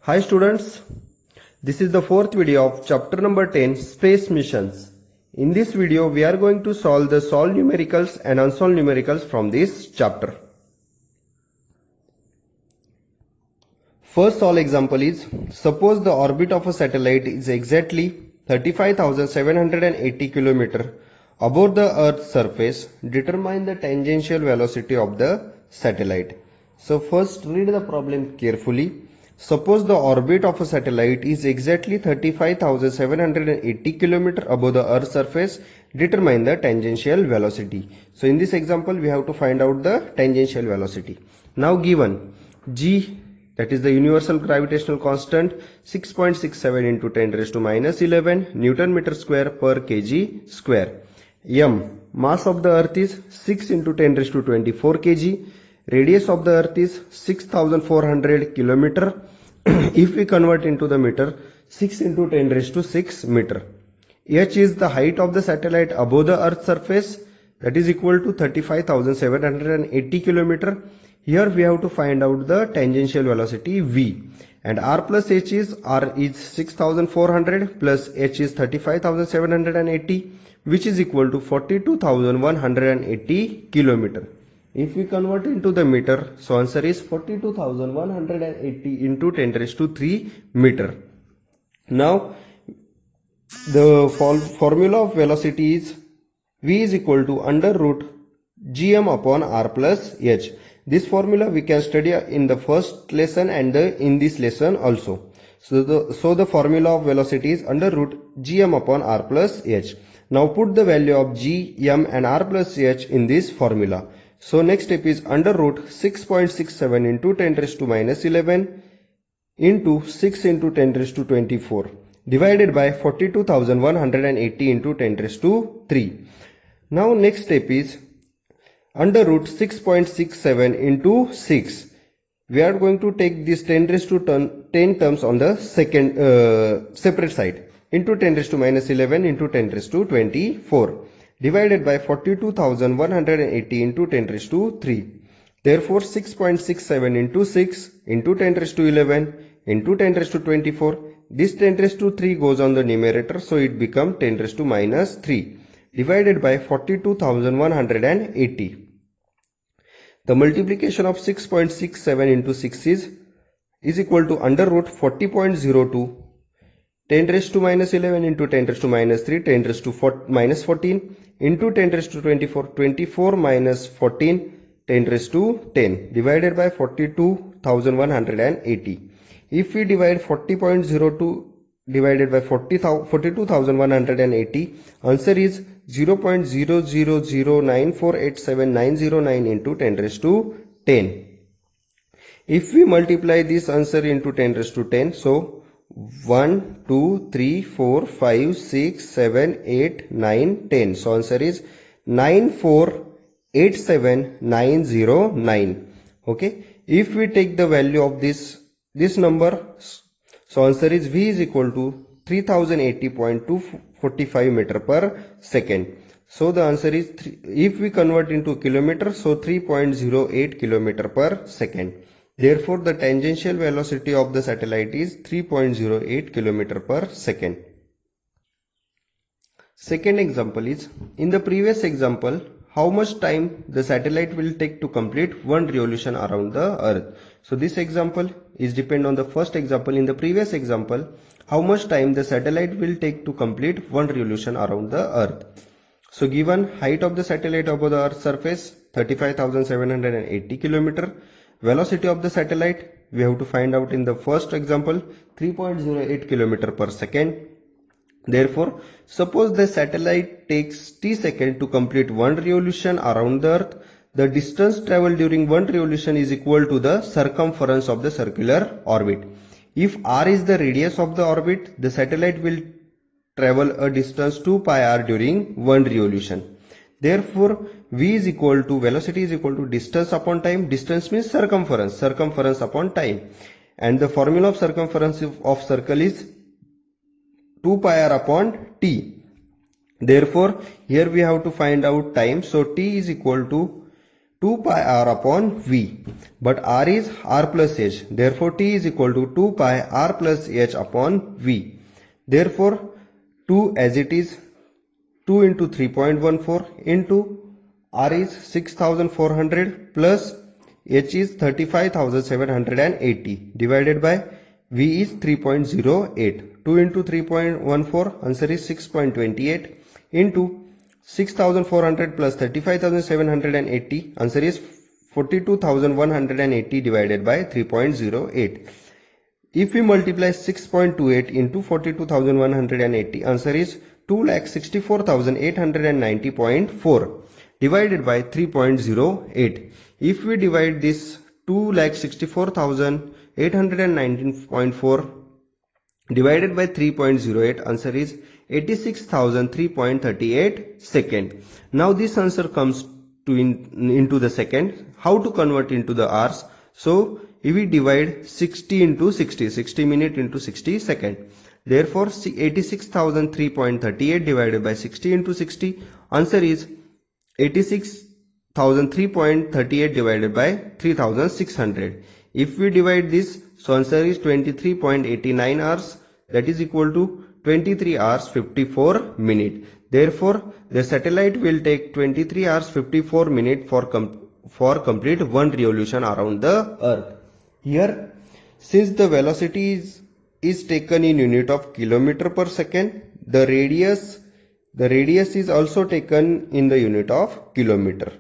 Hi students, this is the fourth video of chapter number 10 Space Missions. In this video we are going to solve the solved numericals and unsolved numericals from this chapter. First solved example is, suppose the orbit of a satellite is exactly 35,780 km above the Earth's surface. Determine the tangential velocity of the satellite. So first read the problem carefully. Suppose the orbit of a satellite is exactly 35,780 km above the Earth's surface. Determine the tangential velocity. So in this example we have to find out the tangential velocity. Now given g, that is the universal gravitational constant, 6.67 into 10 raised to minus 11 Newton meter square per kg square. M, mass of the earth is 6 into 10 raised to 24 kg. Radius of the earth is 6400 kilometer. If we convert into the meter, 6 into 10 raised to 6 meter. H is the height of the satellite above the earth's surface, that is equal to 35,780 kilometer. Here we have to find out the tangential velocity v, and r plus h is, r is 6400 plus h is 35,780, which is equal to 42,180 kilometer. If we convert into the meter, so answer is 42,180 into 10 raised to 3 meter. Now the formula of velocity is v is equal to under root gm upon r plus h. This formula we can study in the first lesson and in this lesson also. So the formula of velocity is under root gm upon r plus h. Now put the value of g, m and r plus h in this formula. So next step is under root 6.67 into 10 raised to minus 11 into 6 into 10 raised to 24 divided by 42,180 into 10 raised to 3. Now next step is under root 6.67 into 6. We are going to take this 10 raised to 10 terms on the second separate side into 10 raised to minus 11 into 10 raised to 24 divided by 42,180 into 10 raised to 3. Therefore 6.67 into 6 into 10 raised to 11 into 10 raised to 24. This 10 raised to 3 goes on the numerator, so it becomes 10 raised to minus 3 divided by 42,180. The multiplication of 6.67 into 6 is equal to under root 40.02 10 raised to minus 11 into 10 raised to minus 3 10 raised to minus 14 into 10 raised to 24 24 minus 14 10 raised to 10 divided by 42,180. If we divide 40.02 divided by 42,180, answer is 0.0009487,909 into 10 raised to 10. If we multiply this answer into 10 raised to 10, so 1, 2, 3, 4, 5, 6, 7, 8, 9, 10. So answer is 9487909. Okay. If we take the value of this number, so answer is v is equal to 3080.245 meter per second. So the answer is if we convert into kilometer, so 3.08 kilometer per second. Therefore the tangential velocity of the satellite is 3.08 kilometer per second. Second example is, in the previous example, how much time the satellite will take to complete one revolution around the earth. So this example is depend on the first example. In the previous example, how much time the satellite will take to complete one revolution around the earth. So given height of the satellite above the earth's surface 35,780 km, velocity of the satellite we have to find out in the first example 3.08 km per second. Therefore, suppose the satellite takes t seconds to complete one revolution around the earth. The distance traveled during one revolution is equal to the circumference of the circular orbit. If r is the radius of the orbit, the satellite will travel a distance 2 pi r during one revolution. Therefore, v is equal to, velocity is equal to distance upon time. Distance means circumference upon time. And the formula of circumference of circle is 2 pi r upon t. Therefore, here we have to find out time. So t is equal to 2 pi r upon v, but r is r plus h. Therefore t is equal to 2 pi r plus h upon v. Therefore 2 as it is, 2 into 3.14 into r is 6400 plus h is 35780 divided by v is 3.08. 2 into 3.14, answer is 6.28 into 6400 plus 35780, answer is 42180 divided by 3.08. If we multiply 6.28 into 42180, answer is 2,64,890.4 divided by 3.08. If we divide this 2,64,819.4 divided by 3.08, answer is 86,003.38 second. Now this answer comes to into the second. How to convert into the hours? So if we divide 60 into 60, 60 minute into 60 second. Therefore 86,003.38 divided by 60 into 60, answer is 86,003.38 divided by 3,600. If we divide this, so answer is 23.89 hours, that is equal to 23 hours 54 minutes. Therefore the satellite will take 23 hours 54 minutes for complete one revolution around the earth. Here, since the velocity is taken in unit of kilometer per second, the radius is also taken in the unit of kilometer.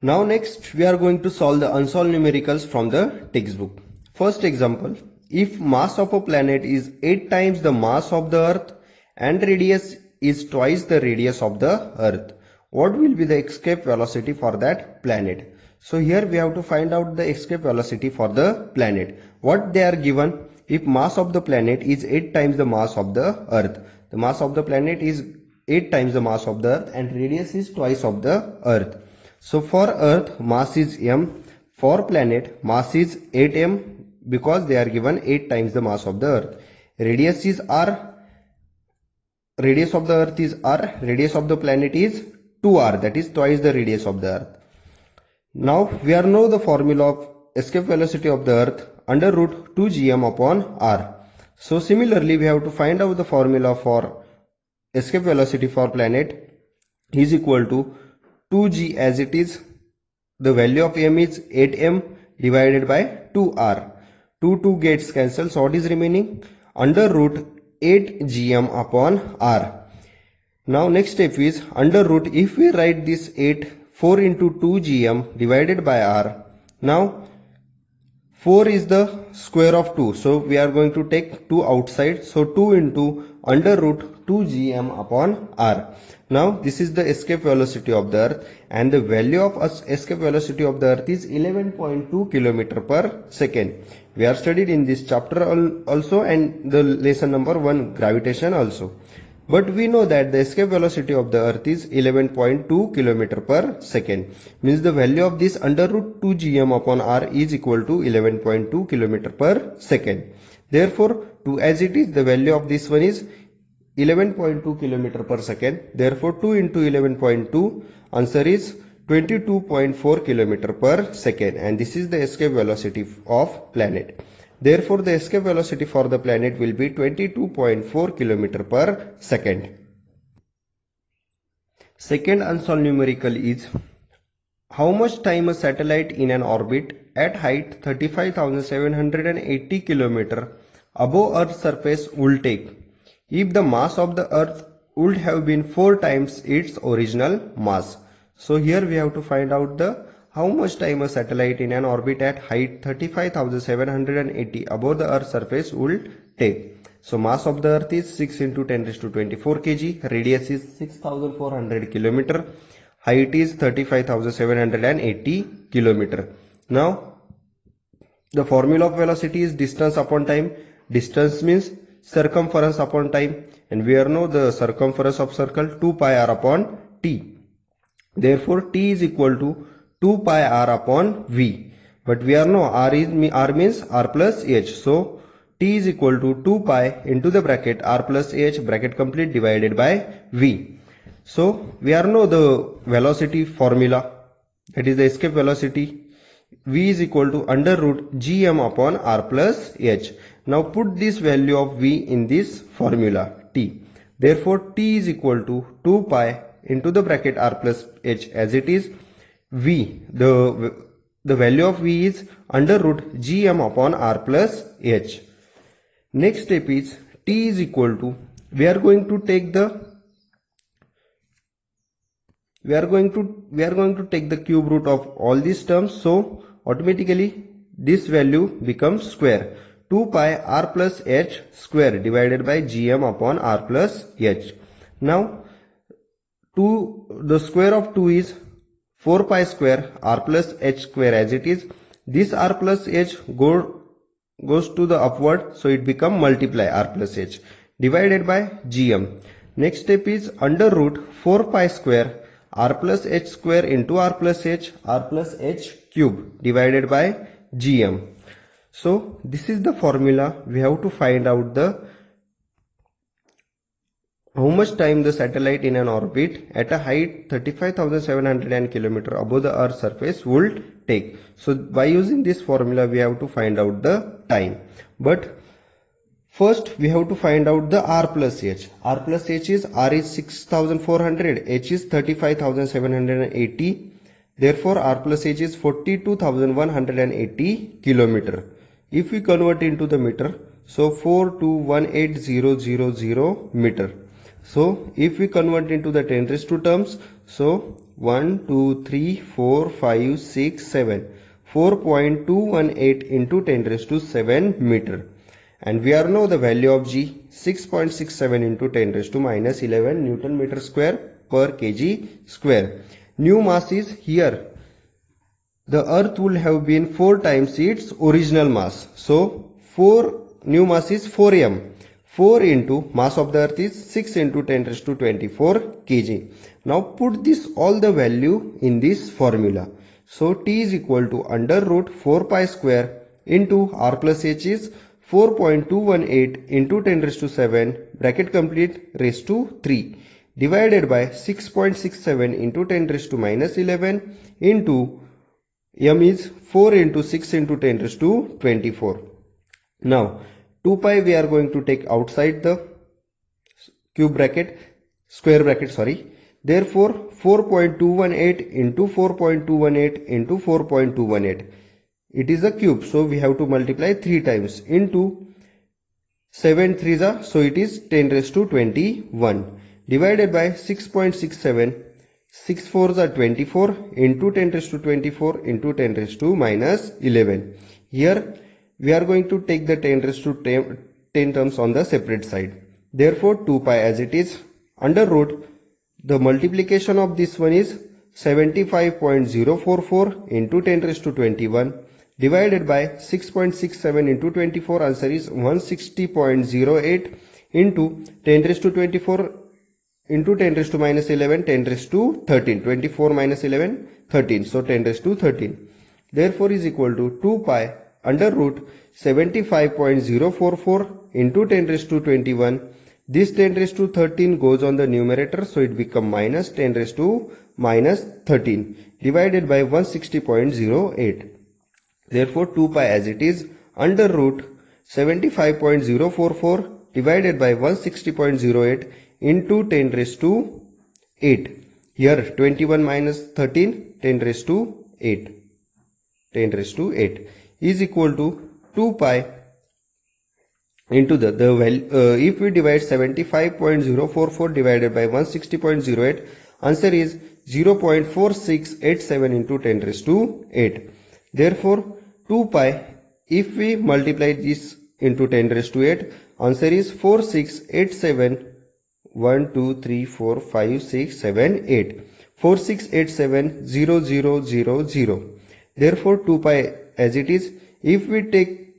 Now next we are going to solve the unsolved numericals from the textbook. First example, if mass of a planet is 8 times the mass of the earth and radius is twice the radius of the earth, what will be the escape velocity for that planet? So here we have to find out the escape velocity for the planet. What they are given, if mass of the planet is 8 times the mass of the earth, the mass of the planet is 8 times the mass of the earth and radius is twice of the earth. So for earth mass is m, for planet mass is 8m because they are given 8 times the mass of the earth. Radius is r, radius of the earth is r, radius of the planet is 2r, that is twice the radius of the earth. Now we are know the formula of escape velocity of the earth under root 2gm upon r. So similarly we have to find out the formula for escape velocity for planet is equal to 2g, as it is the value of m is 8m divided by 2r. 2 gets cancelled, so what is remaining? Under root 8gm upon r. Now next step is under root, if we write this 4 into 2gm divided by r. Now 4 is the square of 2, so we are going to take 2 outside, so 2 into under root 2gm upon r. Now this is the escape velocity of the earth and the value of escape velocity of the earth is 11.2 km per second. We are studied in this chapter also and the lesson number 1 gravitation also. But we know that the escape velocity of the earth is 11.2 km per second. Means the value of this under root 2gm upon r is equal to 11.2 km per second. Therefore, 2 as it is, the value of this one is 11.2 km per second. Therefore, 2 into 11.2, answer is 22.4 km per second. And this is the escape velocity of planet. Therefore, the escape velocity for the planet will be 22.4 km per second. Second unsolved numerical is how much time a satellite in an orbit at height 35,780 km above Earth's surface will take if the mass of the Earth would have been 4 times its original mass. So here we have to find out the how much time a satellite in an orbit at height 35,780 above the Earth's surface will take. So mass of the Earth is 6 into 10 raised to 24 kg, radius is 6,400 km, height is 35,780 km. Now the formula of velocity is distance upon time. Distance means circumference upon time, and we know the circumference of circle 2 pi r upon t. Therefore t is equal to 2 pi r upon v, but we know r means r plus h, so t is equal to 2 pi into the bracket r plus h bracket complete divided by v. So we are know the velocity formula, that is the escape velocity. V is equal to under root gm upon r plus h. Now put this value of v in this formula t. Therefore t is equal to 2 pi into the bracket r plus h as it is. V, the value of v is under root gm upon r plus h. Next step is t is equal to, we are going to take the cube root of all these terms, so automatically this value becomes square. 2 pi r plus h square divided by gm upon r plus h. Now the square of 2 is 4 pi square r plus h square as it is. This r plus h goes to the upward, so it become multiply r plus h divided by gm. Next step is under root 4 pi square r plus h square into r plus h cube divided by gm. So this is the formula. We have to find out how much time the satellite in an orbit at a height 35,700 km above the Earth's surface would take. So by using this formula we have to find out the time. But first we have to find out the r plus h. R plus h is, r is 6,400, h is 35,780. Therefore r plus h is 42,180 km. If we convert into the meter, so 4218000 meter. So if we convert into the 10 raised to terms, so 1 2 3 4 5 6 7, 4.218 into 10 raised to 7 meter. And we are know the value of g, 6.67 into 10 raised to minus 11 Newton meter square per kg square. New mass is here. The earth would have been 4 times its original mass. So new mass is 4m. 4 into mass of the earth is 6 into 10 raised to 24 kg. Now put this all the value in this formula. So t is equal to under root 4 pi square into r plus h is 4.218 into 10 raised to 7 bracket complete raised to 3 divided by 6.67 into 10 raised to minus 11 into m is 4 into 6 into 10 raised to 24. Now 2 pi we are going to take outside the square bracket, sorry. Therefore 4.218 into 4.218 into 4.218. It is a cube, so we have to multiply 3 times into 7 3s, so it is 10 raised to 21 divided by 6.67. 6 4s are 24 into 10 raised to 24 into 10 raised to minus 11. Here we are going to take the 10 raised to 10 terms on the separate side. Therefore 2 pi as it is, under root, the multiplication of this one is 75.044 into 10 raised to 21 divided by 6.67 into 24, answer is 160.08 into 10 raised to 24 into 10 raised to minus 11, 10 raised to 13, 24 minus 11, 13, so 10 raised to 13. Therefore is equal to 2 pi under root 75.044 into 10 raised to 21. This 10 raised to 13 goes on the numerator, so it becomes minus 10 raised to minus 13 divided by 160.08. Therefore 2 pi as it is, under root 75.044 divided by 160.08 into 10 raised to 8. Here 21 minus 13, 10 raised to 8. 10 raised to 8 is equal to 2 pi into the value. If we divide 75.044 divided by 160.08, answer is 0.4687 into 10 raised to 8. Therefore 2 pi, if we multiply this into 10 raised to 8, answer is 4687. 1 2 3 4 5 6 7 8, 46870000. Therefore 2 pi as it is. If we take,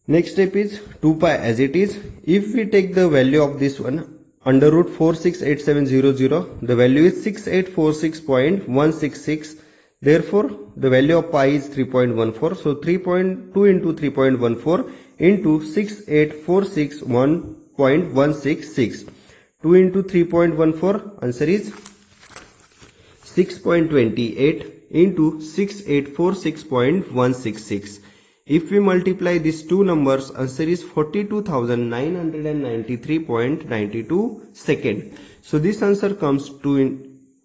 next step is 2 pi as it is. If we take the value of this one, under root 468700, the value is 6846.166. Therefore the value of pi is 3.14. So 3.2 into 3.14 into 68461.166. 2 into 3.14, answer is 6.28 into 6846.166. If we multiply these two numbers, answer is 42,993.92 second. So this answer comes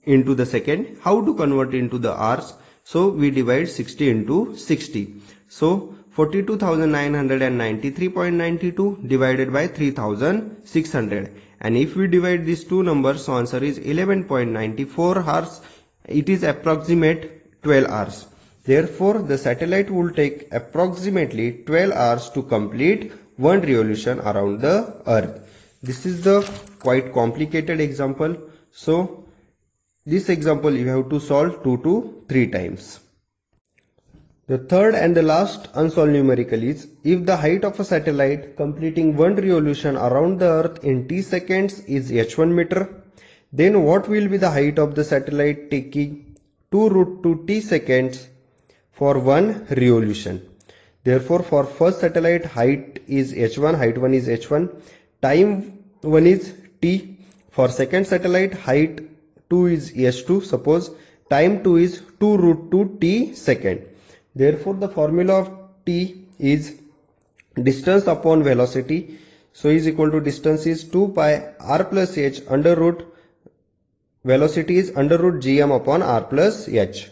into the second. How to convert into the hours? So we divide 60 into 60. So 42,993.92 divided by 3,600. And if we divide these two numbers, so answer is 11.94 hours. It is approximate 12 hours. Therefore, the satellite will take approximately 12 hours to complete one revolution around the Earth. This is the quite complicated example. So, this example you have to solve 2 to 3 times. The third and the last unsolved numerical is, if the height of a satellite completing one revolution around the Earth in t seconds is h1 meter, then what will be the height of the satellite taking 2 root 2 t seconds for one revolution? Therefore, for first satellite, height is h1, height 1 is h1, time 1 is t. For second satellite, height 2 is h2, suppose time 2 is 2 root 2 t second. Therefore, the formula of t is distance upon velocity. So is equal to, distance is 2 pi r plus h under root, velocity is under root gm upon r plus h.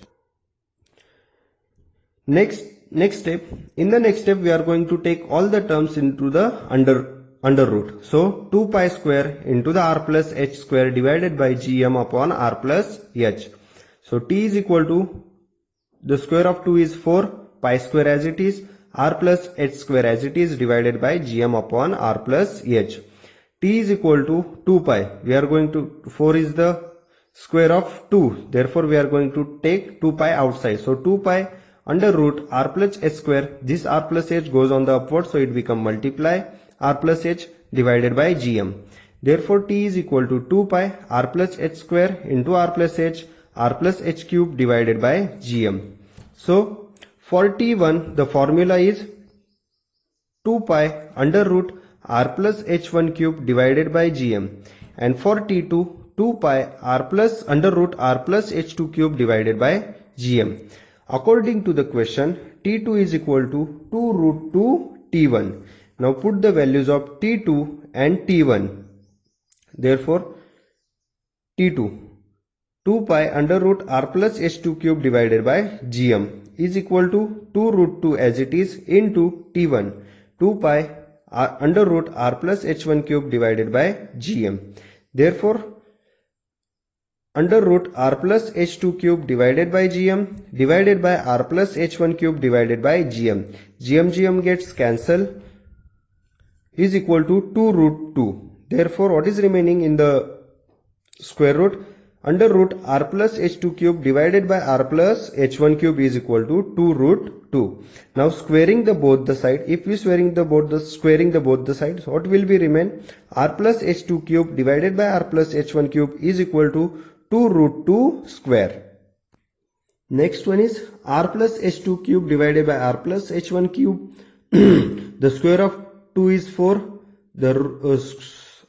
Next step, in the next step we are going to take all the terms into the under root. So 2 pi square into the r plus h square divided by gm upon r plus h. So t is equal to, the square of 2 is 4, pi square as it is, r plus h square as it is, divided by gm upon r plus h. T is equal to 2 pi. We are going to, 4 is the square of 2. Therefore, we are going to take 2 pi outside. So 2 pi under root r plus h square. This r plus h goes on the upward, so it becomes multiply r plus h divided by gm. Therefore, t is equal to 2 pi r plus h square into r plus h cube divided by gm. So for t1, the formula is 2 pi under root r plus h1 cube divided by gm, and for t2, 2 pi r plus under root r plus h2 cube divided by gm. According to the question, t2 is equal to 2 root 2 t1. Now put the values of t2 and t1. Therefore, t2, 2 pi under root r plus h2 cube divided by gm is equal to 2 root 2 as it is into t1, 2 pi under root r plus h1 cube divided by gm. Therefore, under root r plus h2 cube divided by gm divided by r plus h1 cube divided by gm. Gm gets cancelled, is equal to 2 root 2. Therefore, what is remaining in the square root? Under root r plus h2 cube divided by r plus h1 cube is equal to 2 root 2. Now squaring the both the side, if we squaring the both the sides, what will be remain? R plus h2 cube divided by r plus h1 cube is equal to 2 root 2 square. Next one is r plus h2 cube divided by r plus h1 cube. The square of 2 is 4. The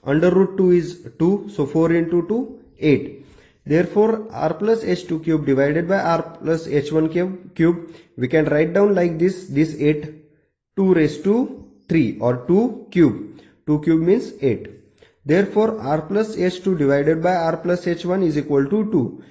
under root 2 is 2. So 4 into 2, 8. Therefore, r plus h2 cube divided by r plus h1 cube, we can write down like this 8, 2 raised to 3 or 2 cube. 2 cube means 8. Therefore, r plus h2 divided by r plus h1 is equal to 2.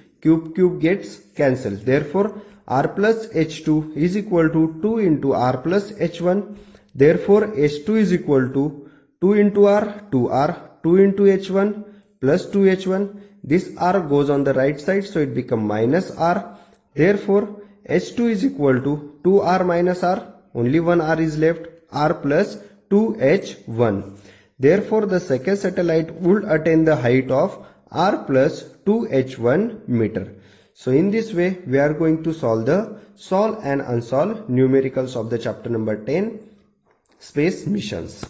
Cube gets cancelled. Therefore, r plus h2 is equal to 2 into r plus h1. Therefore, h2 is equal to 2 into r, 2r, 2 into h1 plus 2h1. This r goes on the right side, so it becomes minus r. Therefore, h2 is equal to 2r minus r. Only one r is left, r plus 2h1. Therefore, the second satellite would attain the height of r plus 2h1 meter. So in this way, we are going to solve the solved and unsolved numericals of the chapter number 10, space missions.